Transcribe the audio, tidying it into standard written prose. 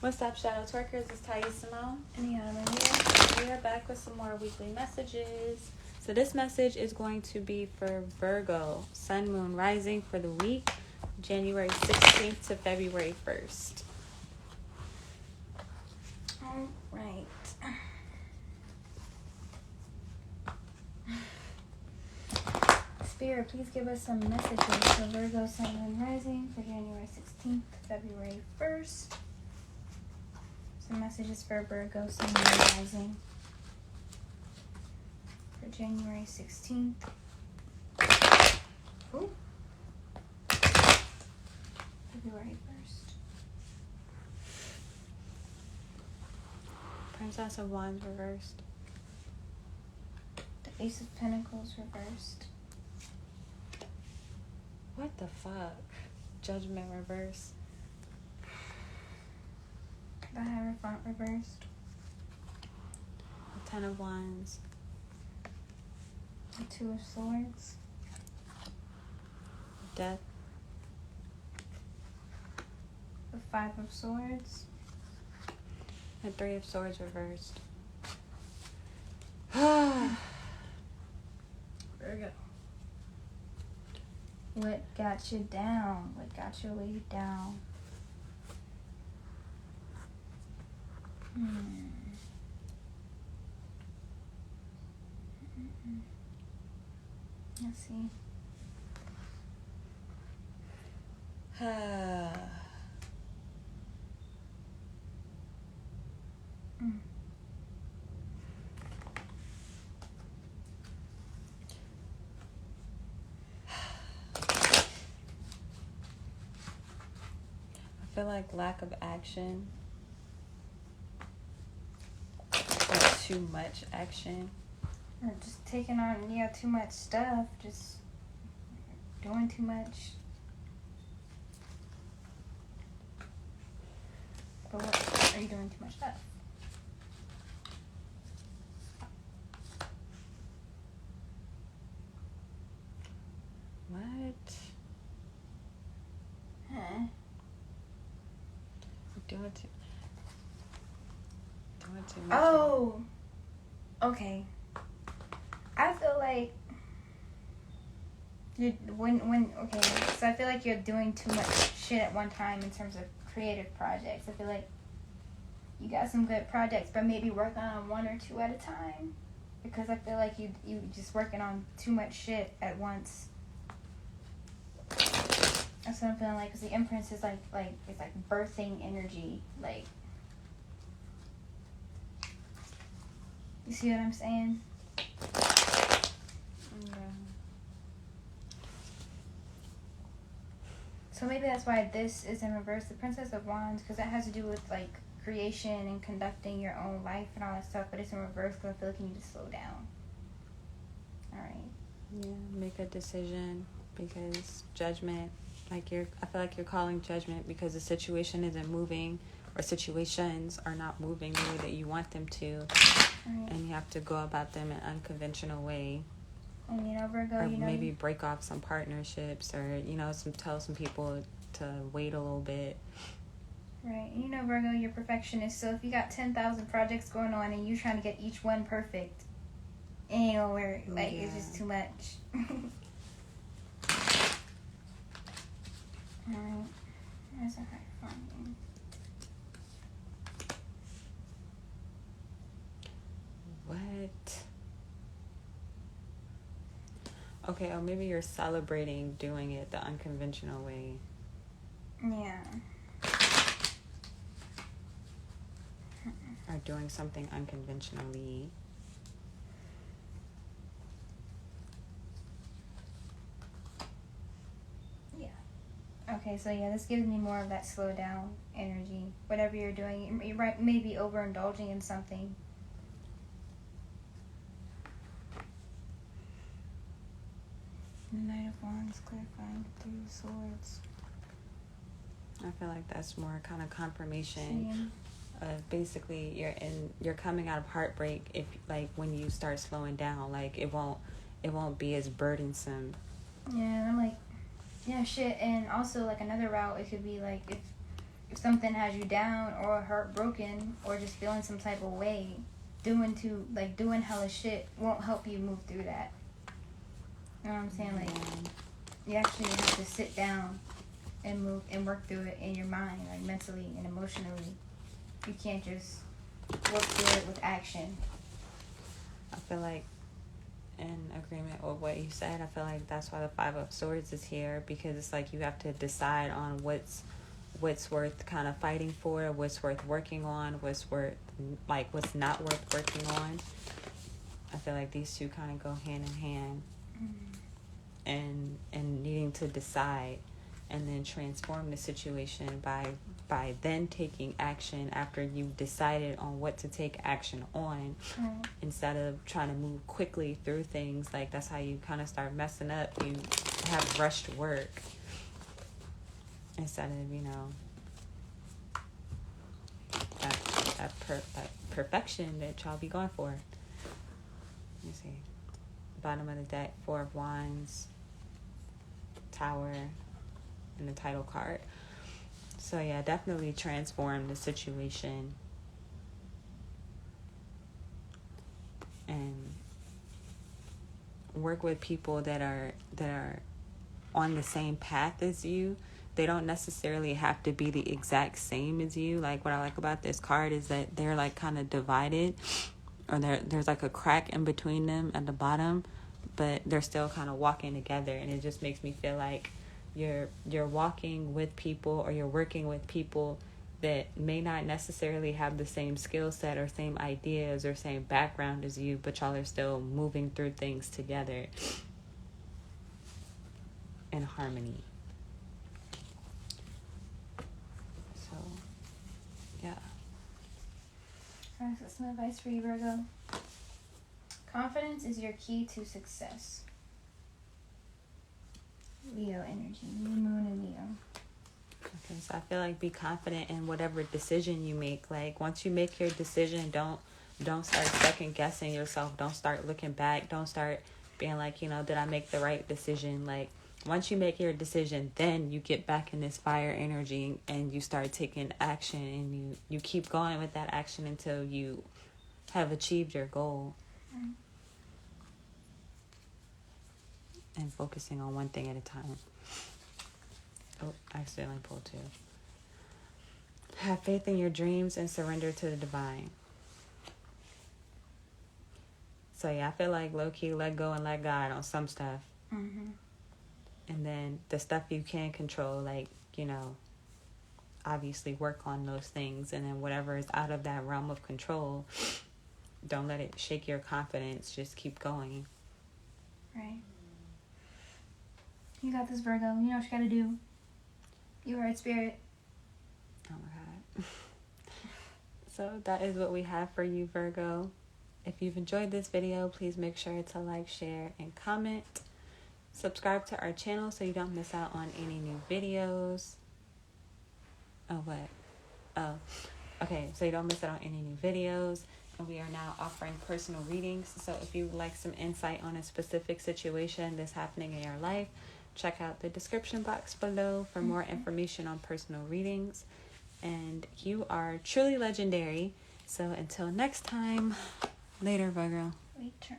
What's up, Shadow Twerkers? It's Taya Simone. And Yana Maria. We are back with some more weekly messages. So this message is going to be for Virgo, Sun, Moon, Rising for the week, January 16th to February 1st. All right. Spirit, please give us some messages for Virgo, Sun, Moon, Rising for January 16th to February 1st. Some messages for Virgo, Sun, Moon, Rising for January 16th. Ooh. February 1st. Princess of Wands reversed. The Ace of Pentacles reversed. What the fuck? Judgment reversed. The Hierophant reversed. The Ten of Wands. The Two of Swords. Death. The Five of Swords. The Three of Swords reversed. Virgo. What got you down? What got you way down? Let's see. I feel like lack of action, or too much action. Or just taking on, too much stuff. Just doing too much. But what are you doing too much stuff? What? Huh? Doing too much. Oh, okay. I feel like you okay. So I feel like you're doing too much shit at one time in terms of creative projects. I feel like you got some good projects, but maybe work on one or two at a time. Because I feel like you just working on too much shit at once. That's what I'm feeling like. Because the Empress is like it's like birthing energy. Like, you see what I'm saying? Yeah. So maybe that's why this is in reverse, the Princess of Wands, because that has to do with like creation and conducting your own life and all that stuff. But it's in reverse because I feel like you need to slow down. All right. Yeah, make a decision because judgment. I feel like you're calling judgment because the situation isn't moving, or situations are not moving the way that you want them to, Right. and you have to go about them in an unconventional way. And Virgo, or maybe break off some partnerships, or tell some people to wait a little bit. Right. Virgo, you're perfectionist. So if you got 10,000 projects going on and you trying to get each one perfect, it ain't gonna work. Like, it's just too much. Alright. There's a high finding. What? Okay, or maybe you're celebrating doing it the unconventional way. Yeah. Or doing something unconventionally. Yeah. Okay, so this gives me more of that slow down energy. Whatever you're doing, you may be overindulging in something. Knight of Wands, clarifying, Three of Swords. I feel like that's more kind of confirmation of basically you're coming out of heartbreak if when you start slowing down, it won't be as burdensome. Yeah, I'm like, shit. And also another route, it could be if if something has you down or heartbroken or just feeling some type of way, doing hella shit won't help you move through that. You know what I'm saying? Like, you actually have to sit down and move and work through it in your mind, like mentally and emotionally. You can't just work through it with action. I feel like, in agreement with what you said, I feel like that's why the Five of Swords is here, because it's like you have to decide on what's worth kind of fighting for, what's worth working on, what's not worth working on. I feel like these two kind of go hand in hand. And needing to decide and then transform the situation by then taking action after you've decided on what to take action on, instead of trying to move quickly through things. Like, that's how you kind of start messing up. You have rushed work instead of, you know, that perfection that y'all be going for. Let me see. Bottom of the deck, Four of Wands, Tower, and the title card. So yeah, definitely transform the situation and work with people that are on the same path as you. They don't necessarily have to be the exact same as you. Like, what I like about this card is that they're like kind of divided, or there's like a crack in between them at the bottom, but they're still kind of walking together. And it just makes me feel like you're walking with people, or you're working with people that may not necessarily have the same skill set or same ideas or same background as you, but y'all are still moving through things together in harmony. So yeah. Alright, so some advice for you, Virgo. Confidence is your key to success. Leo energy, new moon and Leo. Okay, so I feel like be confident in whatever decision you make. Like, once you make your decision, don't start second guessing yourself. Don't start looking back. Don't start being like, you know, did I make the right decision? Like, once you make your decision, then you get back in this fire energy and you start taking action, and you keep going with that action until you have achieved your goal. And focusing on one thing at a time. Oh, I accidentally pulled two. Have faith in your dreams and surrender to the divine. So yeah, I feel like low-key let go and let God on some stuff. And then the stuff you can control, like, you know, obviously work on those things. And then whatever is out of that realm of control, don't let it shake your confidence. Just keep going. Right. You got this, Virgo. You know what you gotta do. You are in spirit. Oh my God. So that is what we have for you, Virgo. If you've enjoyed this video, please make sure to like, share, and comment. Subscribe to our channel so you don't miss out on any new videos. Oh, what? Oh, okay. So you don't miss out on any new videos. And we are now offering personal readings. So if you would like some insight on a specific situation that's happening in your life, check out the description box below for more information on personal readings. And you are truly legendary. So until next time, later, Virgo. Later.